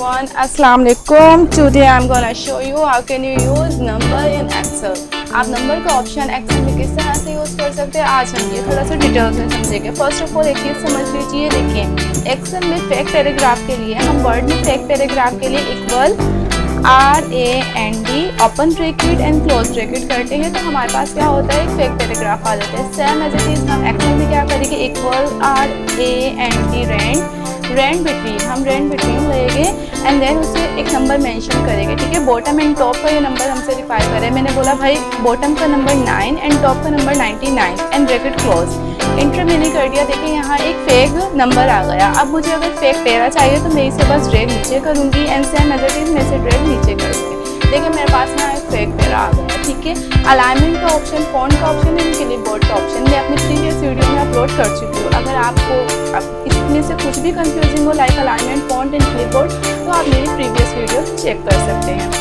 everyone, Assalamu alaikum. Today I'm gonna show you how can you use number in Excel. आप number का option Excel में किस तरह से यूज़ कर सकते हैं आज हम ये थोड़ा सा डिटेल्स में समझेंगे. फर्स्ट ऑफ ऑल एक चीज़ समझ लीजिए. देखिए एक्सेल में फेक पैराग्राफ के लिए हम वर्ड में फेक पैराग्राफ के लिए equal RAND open bracket and close bracket करते हैं तो हमारे पास क्या होता है, एक फेक पैराग्राफ आ जाता है. सेम एज इट इज़ हम एक्सेल में क्या करेंगे, इक्वल RAND रेंड बिटवीन, हम रेंड बिटवीन लेंगे एंड देन उसे एक नंबर मेंशन करेंगे. ठीक है, बॉटम एंड टॉप का ये नंबर हमसे रिक्वायर करे. मैंने बोला भाई बॉटम का नंबर 9 एंड टॉप का number 99 and bracket close. Inter मैंने कर दिया. देखिए यहाँ एक फेक नंबर आ गया. अब मुझे अगर फेक पेरा चाहिए तो मैं इसे बस ड्रैग नीचे करूँगी and same as it is मैं इसे ड्रैग नीचे करूँगी. देखिए मेरे पास यहाँ एक फेक पेरा आ गया. ठीक है, अलाइनमेंट का ऑप्शन, फॉन्ट का ऑप्शन एंड क्लिपबोर्ड का ऑप्शन मैं अपनी प्रीवियस वीडियो में अपलोड कर चुकी हूँ. अगर आपको इसमें से कुछ भी कंफ्यूजिंग हो like alignment, font and clipboard तो आप मेरी प्रीवियस वीडियो चेक कर सकते हैं.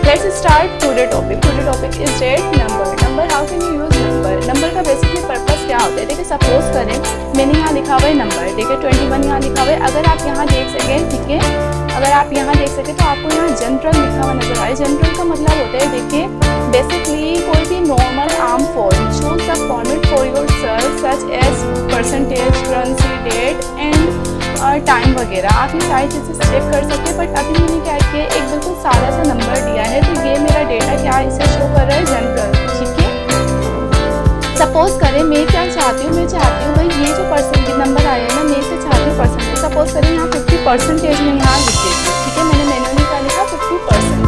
Let's start today topic. Today topic is date number. Number how can you use number. Number का बेसिकली पर्पस क्या होता है. देखिए सपोज करें मैंने यहाँ लिखा हुआ है नंबर. देखिए 21 यहाँ लिखा हुआ है. अगर आप यहाँ देख सकें, ठीक है, अगर आप यहाँ देख सकें तो आपको यहाँ जनरल लिखा हुआ नजर आए. जनरल का मतलब होता है, देखिए बेसिकली कोई भी normal arm form, choose the format for your self such as percentage, currency, date and time वगैरह. आप ये सारी चीज़ें सेलेक्ट कर सकते हैं. बट अभी मैंने क्या किया, एक बिल्कुल सादा सा नंबर दिया है तो ये मेरा डेटा क्या इसे शो कर रहा है, जनरल. ठीक है, सपोज करें मैं क्या चाहती हूँ, मैं चाहती हूँ भाई ये जो परसेंटेज नंबर आया है ना, मैं इसे चाहती हूँ परसेंटेज. सपोज करें यहाँ 50% में यहाँ लिखे. ठीक है, मैंने मैन्युअली क्या लिखा 50%.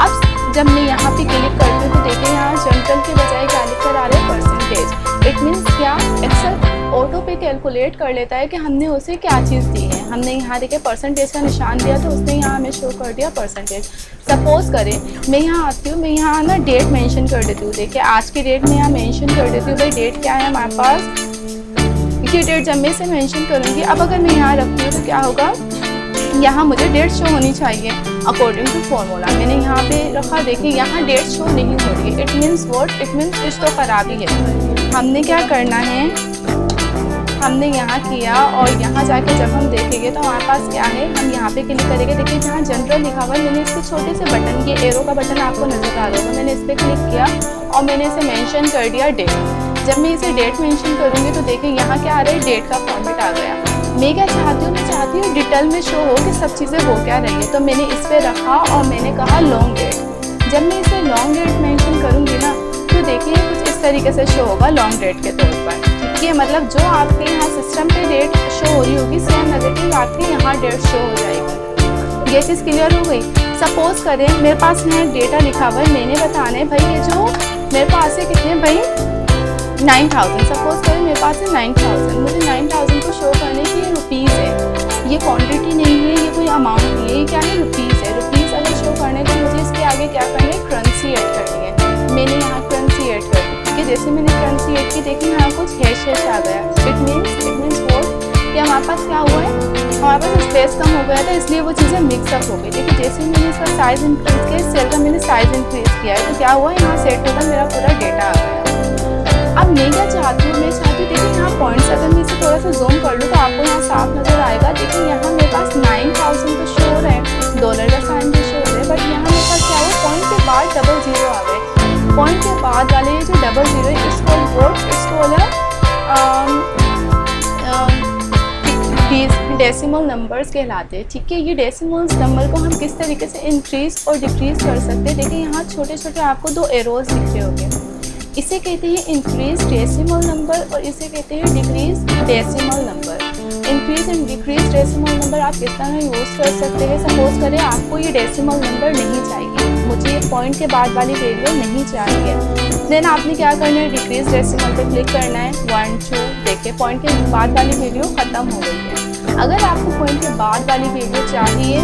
अब जब मैं यहाँ पे क्लिक करती हूँ तो देखिए यहाँ जनरल के बजाय क्या लिख कर आ रहा है, परसेंटेज. इट मीन्स क्या, एक्सेल ऑटो पे कैलकुलेट कर लेता है कि हमने उसे क्या चीज़ दी है. हमने यहाँ देखिए परसेंटेज का निशान दिया तो उसने यहाँ हमें शो कर दिया परसेंटेज. सपोज करें मैं यहाँ आती हूँ, मैं यहाँ ना डेट मेंशन कर देती हूँ. देखिए आज की डेट मैं यहाँ मेंशन कर देती हूँ. भाई डेट क्या है हमारे पास, ये डेट जब मैं इसे मेंशन करूँगी. अब अगर मैं यहाँ रखती हूँ तो क्या होगा, यहाँ मुझे डेट शो होनी चाहिए अकॉर्डिंग टू फॉर्मूला. मैंने यहाँ पे रखा, देखिए यहाँ डेट शो नहीं हो रही है. It means what, it means कुछ तो खराबी है. हमने क्या करना है, हमने यहाँ किया और यहाँ जाके जब हम देखेंगे तो हमारे पास क्या है, हम यहाँ पे क्लिक करेंगे. देखिए जहाँ जनरल लिखा हुआ है मैंने इसके छोटे से बटन, ये एरो का बटन आपको नजर आ रहा होगा, मैंने इस पर क्लिक किया और मैंने इसे मेंशन कर दिया डेट. जब मैं इसे डेट मेंशन करूँगी तो देखिए यहाँ क्या आ रहा है, डेट का फॉर्मेट आ गया. मैं क्या चाहती हूँ, मैं चाहती हूँ डिटेल में शो हो कि सब चीज़ें हो क्या रही है. तो मैंने इस पर रखा और मैंने कहा लॉन्ग डेट. जब मैं इसे लॉन्ग डेट मेंशन करूँगी ना तो देखिए कुछ इस तरीके से शो होगा लॉन्ग डेट के तौर पर. ठीक है, मतलब जो आपके यहाँ सिस्टम पे डेट शो हो रही होगी सेम नेगेटिव आपके यहाँ डेट शो हो जाएगी. ये चीज़ क्लियर हो गई. सपोज करें मेरे पास यहाँ डेटा लिखा हुआ है, मैंने बताना है भाई ये जो मेरे पास है कितने, भाई 9000. सपोज करें मेरे पास है 9000. मुझे 9000 को शो करने की ये रुपीज़ है, ये क्वांटिटी नहीं है, ये कोई अमाउंट नहीं है, ये क्या है, रुपीज़ है. रुपीज़ अगर शो करने को मुझे इसके आगे क्या करना है, करेंसी ऐड करनी है. मैंने यहाँ करेंसी ऐड कर दी. ठीक है, जैसे मैंने करेंसी ऐड की देखिए यहाँ कुछ हैश आ गया. इट मीन्स वॉट कि हमारे पास क्या हुआ है, हमारे पास स्पेस कम हो गया था इसलिए वो चीज़ें मिक्सअप हो गई. देखिए जैसे मैंने इसका साइज़ इंक्रीज़ किया, सेल का मैंने साइज़ इंक्रीज़ किया है तो क्या हुआ, यहाँ सेट होकर मेरा पूरा डेटा आ गया. अब मैं क्या चाहती हूँ, मैं चाहती हूँ देखिए यहाँ पॉइंट्स अगर मैं इसे थोड़ा सा जूम कर लूँ तो आपको यहाँ साफ नज़र आएगा. देखिए यहाँ मेरे पास 9000 तो शो हो रहा है, डॉलर का साइन भी शो हो रहा है. बट यहाँ मेरे पास क्या हुआ, पॉइंट के बाद 00 आ गए. पॉइंट के बाद वाले ये जो 00 है इसको वोट, इसको डेसिमल नंबर्स कहलाते हैं. ठीक है, ये डेसिमल नंबर को हम किस तरीके से इंक्रीज़ और डिक्रीज़ कर सकते हैं. देखिए यहाँ छोटे छोटे आपको 2 एरोज दिख रहे होंगे. इसे कहते हैं इंक्रीज डेसिमल नंबर और इसे कहते हैं decrease decimal number. Increase and decrease decimal number आप किस तरह यूज़ कर सकते हैं. सपोज करें आपको ये डेसिमल नंबर नहीं चाहिए, मुझे ये पॉइंट के बाद वाली वैल्यू नहीं चाहिए. देन आपने क्या करना है, डिक्रीज डेसिमल पे क्लिक करना है. 1 2 देखिए पॉइंट के बाद वाली वैल्यू ख़त्म हो गई है. अगर आपको पॉइंट के बाद वाली वैल्यू चाहिए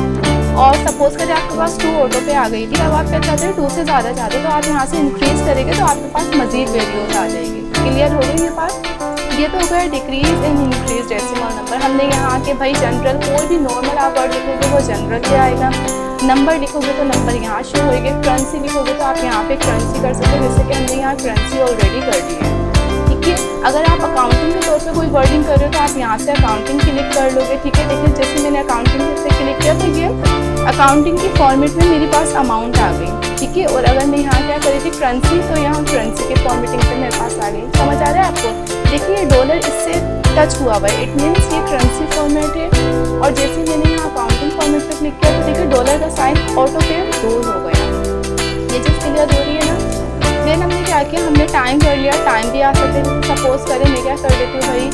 और सपोज करें आपके पास 2 ऑटो पे आ गई थी, अब आप क्या चाहते हैं 2 से ज़्यादा चाहते हैं तो आप यहाँ से इंक्रीज़ करेंगे तो आपके पास मज़ीद वैल्यूज आ जाएगी. क्लियर हो गई ये बात. ये तो हो गया decrease and increase decimal number. हमने यहाँ के भाई जनरल कोई भी नॉर्मल आप वर्ड लिखोगे वो जनरल पे आएगा, नंबर लिखोगे तो नंबर यहाँ शो होएगा, करेंसी लिखोगे तो आप यहाँ पे करेंसी कर सकते हो. जैसे कि हमने यहाँ करेंसी ऑलरेडी कर दी है. ठीक है, अगर आप अकाउंटिंग के तौर पे कोई वर्डिंग कर रहे हो तो आप यहाँ से अकाउंटिंग क्लिक कर लोगे. ठीक है, देखिए जैसे मैंने अकाउंटिंग से क्लिक किया तो ये अकाउंटिंग की फॉर्मेट में मेरे पास अमाउंट आ गई, ठीक है। और अगर मैं यहाँ क्या करी थी करेंसी, तो यहाँ करेंसी के फॉर्मेटिंग पे मेरे पास आ गई। समझ आ रहा है आपको? देखिए ये डॉलर इससे टच हुआ हुआ है, इट मीन्स ये करेंसी फॉर्मेट है। और जैसे मैंने यहाँ अकाउंटिंग फॉर्मेट पे क्लिक किया तो देखिए डॉलर का साइन ऑटो पे रोल हो गया। ये चीज़ क्लियर हो रही है ना। देन हमने क्या किया, हमने टाइम कर लिया, टाइम भी आ सकते हैं। सपोज करें मैं क्या कर देती हूँ भाई,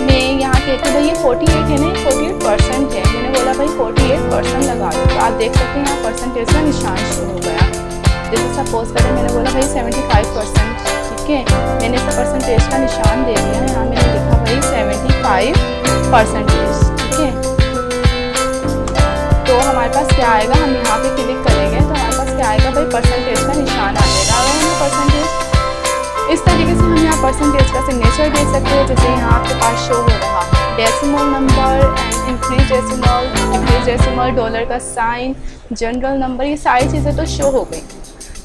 मैं यहाँ कहती हूँ भाई ये 48 है ना, 48% है। मैंने बोला भाई 48% लगा दो, तो आप देख सकते हैं यहाँ परसेंटेज का निशान शुरू हो गया। जैसे सपोज करें मैंने बोला भाई 75%, ठीक है। मैंने इसका परसेंटेज का निशान दे दिया, यहाँ मैंने लिखा भाई 75%, ठीक है। तो हमारे पास क्या आएगा, हम यहाँ पे क्लिक करेंगे तो हमारे पास क्या आएगा भाई, परसेंटेज का निशान आ जाएगा। अगर हमें परसेंटेज इस तरीके से हम यहाँ परसेंटेज का सिग्नेचर दे सकते हैं। जैसे यहाँ आपके पास शो हो रहा decimal number and increase decimal, decrease decimal, dollar का साइन, जनरल नंबर, ये सारी चीज़ें तो शो हो गई।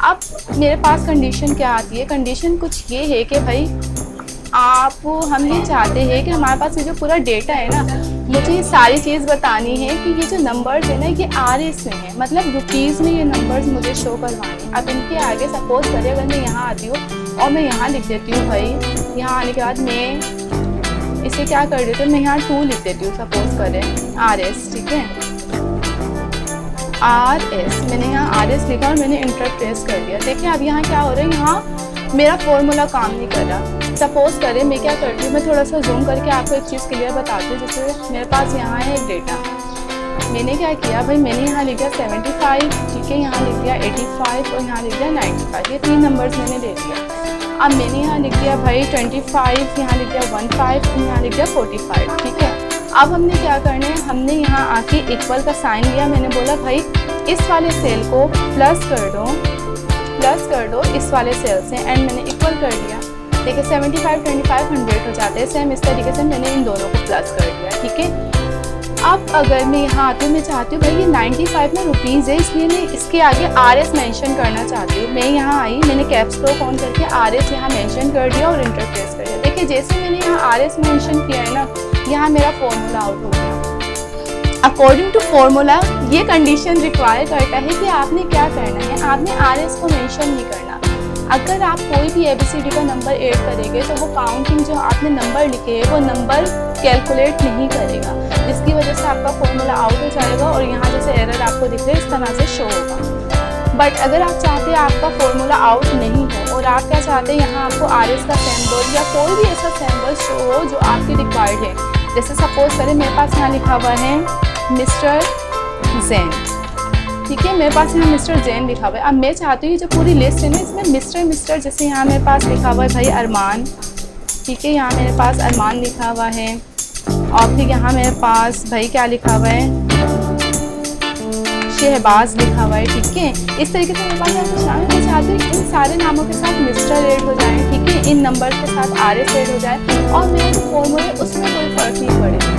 अब मेरे पास कंडीशन क्या आती है, कंडीशन कुछ ये है कि भाई हम ये चाहते हैं कि हमारे पास ये जो पूरा डेटा है ना, मुझे ये सारी चीज़ बतानी है कि ये जो नंबर्स है ना ये RS में है, मतलब रुपीज़ में ये नंबर्स मुझे शो करवाने। अब इनके आगे सपोज करें अगर मैं यहाँ आती हूँ और मैं यहाँ लिख देती हूँ भाई, यहाँ आने के बाद मैं इसे क्या कर देती हूँ, मैं यहाँ 2 लिख देती हूँ, सपोज करें RS, ठीक है। RS मैंने यहाँ RS लिखा और मैंने इंटर प्रेस कर दिया। देखिए अब यहाँ क्या हो रहा है, यहाँ मेरा फॉर्मूला काम नहीं कर रहा। सपोज करें मैं क्या करती हूँ, मैं थोड़ा सा जूम करके आपको एक चीज़ क्लियर बताती हूँ। जैसे मेरे पास यहाँ है एक डेटा, मैंने क्या किया भाई, मैंने यहाँ लिख दिया 75, ठीक है, यहाँ लिख दिया 85 और यहाँ लिख दिया 95, ये 3 नंबर्स मैंने ले लिया। अब मैंने यहाँ लिख दिया भाई 25, यहाँ लिख दिया 15, यहाँ लिख दिया 45, ठीक है। अब हमने क्या करना है, हमने यहाँ आके इक्वल का साइन लिया। मैंने बोला भाई इस वाले सेल को प्लस कर दो इस वाले सेल से, एंड मैंने इक्वल कर दिया। देखिए 75, 25, 100 हो जाते हैं। सेम इस तरीके से मैंने इन दोनों को प्लस कर दिया, ठीक है। अब अगर मैं यहाँ आती हूँ, मैं चाहती हूँ भाई ये 95 में रुपीज़ है, इसलिए मैं इसके आगे RS मेंशन करना चाहती हूँ। मैं यहाँ आई, मैंने कैप्स लॉक ऑन करके RS यहाँ मेंशन कर दिया और इंटर प्रेस कर दिया। देखिए जैसे मैंने यहाँ RS मेंशन किया है ना, यहाँ मेरा फॉर्मूला आउट हो गया। अकॉर्डिंग टू फॉर्मूला ये कंडीशन रिक्वायर करता है कि आपने क्या करना है, आपने RS को मेंशन नहीं करना। अगर आप कोई भी ABCD का नंबर ऐड करेंगे तो वो काउंटिंग जो आपने नंबर लिखे हैं वो नंबर कैलकुलेट नहीं करेगा, जिसकी वजह से आपका फॉर्मूला आउट हो जाएगा और यहाँ जैसे एरर आपको दिख रहा है इस तरह से शो होगा। बट अगर आप चाहते हैं आपका फॉर्मूला आउट नहीं हो और आप क्या चाहते हैं, यहाँ आपको RS का सिंबल या कोई भी ऐसा सिंबल शो हो जो आपकी रिक्वायर्ड है। जैसे सपोज करें मेरे पास यहाँ लिखा हुआ है मिस्टर जैन, ठीक है, मेरे पास यहाँ मिस्टर जैन लिखा हुआ है। अब मैं चाहती हूँ जो पूरी लिस्ट है ना इसमें मिस्टर जैसे यहाँ मेरे पास लिखा हुआ है भाई अरमान, ठीक है, यहाँ मेरे पास अरमान लिखा हुआ है। और फिर यहाँ मेरे पास भाई क्या लिखा हुआ है, शहबाज लिखा हुआ है, ठीक है। इस तरीके से मेरे पास शामिल मैं चाहती हूँ इन सारे नामों के साथ मिस्टर ऐड हो जाए, ठीक है, इन नंबर के साथ RS ऐड हो जाए और मेरा जो फॉर्मूला है उसमें कोई फ़र्क नहीं पड़े।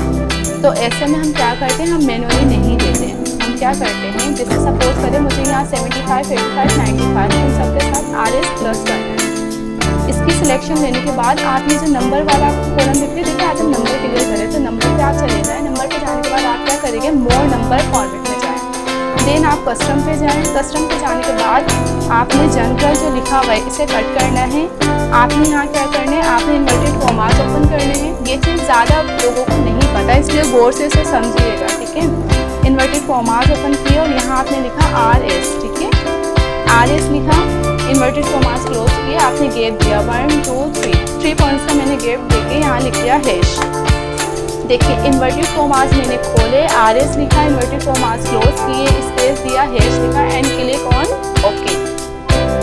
तो ऐसे में हम क्या करते हैं, हम मैनुअली नहीं देते हैं, हम क्या करते हैं, जैसे सपोज करें मुझे यहाँ 75, 85, 95 इन सब के साथ RS प्लस करना है। इसकी सिलेक्शन लेने के बाद आप ये जो नंबर वाला आपको कॉलम दिख रहा है, देखिए आज हम नंबर क्लियर करें तो नंबर पे आप चले जाएँ। नंबर पे जाने के बाद आप क्या करेंगे, मोर नंबर फॉर्मेट में जाएँ। देन आप कस्टम पे जाएँ। कस्टम पे जाने के बाद आपने जनरल जो लिखा हुआ है इसे कट करना है। आपने यहाँ क्या करना है, आपने इन्वर्टेड कॉमास ओपन करने हैं। ये चीज़ ज़्यादा लोगों को नहीं पता, इसलिए गौर से इसे समझिएगा, ठीक है। इन्वर्टेड कॉमास ओपन किए और यहाँ आपने लिखा RS, ठीक है, RS लिखा, इन्वर्टेड कॉमास क्लोज किए, आपने गैप दिया 1 2 3 पॉइंट्स का मैंने गैप देके यहाँ लिख दिया हैश। देखिए इन्वर्टेड कॉमास मैंने खोले, RS लिखा, इन्वर्टेड कॉमास क्लोज किए, स्पेस दिया, हैश लिखा एंड क्लिक ऑन ओके।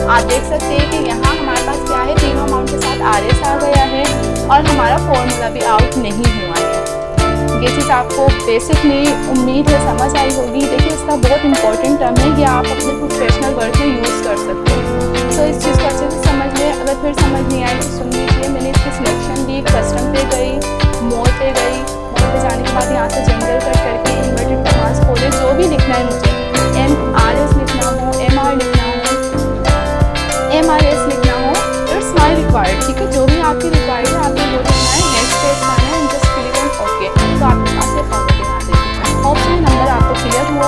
आप देख सकते हैं कि यहाँ हमारे पास क्या है, तीनों अमाउंट के साथ RS आ गया है और हमारा फॉर्मूला भी आउट नहीं हुआ है। ये चीज़ आपको बेसिकली उम्मीद है समझ आई होगी। देखिए इसका बहुत इंपॉर्टेंट टर्म है, ये आप अपने प्रोफेशनल वर्क में यूज़ कर सकते हैं। तो इस चीज़ को अच्छे से समझ लें। अगर फिर समझ नहीं आई तो सुन लीजिए। मैंने इसकी सिलेक्शन ली, कस्टम पे गई, मोर पे गई, मोर पे जाने के बाद यहाँ से जनरल कट करके इन्वर्टेड कॉमास खोले, जो भी लिखना है मुझे, MRS लिखना हो, MR लिखना हो, MRS लिखना हो, इट्स माई रिक्वायर्ड, ठीक है, जो भी आपकी रिक्वायर्ड है आपको वो लिखना है, हैश टैग करना है and just click on okay. तो आपके पास ये फॉर्मेटिंग आ जाएगी। होप से नंबर आपको क्लियर हुआ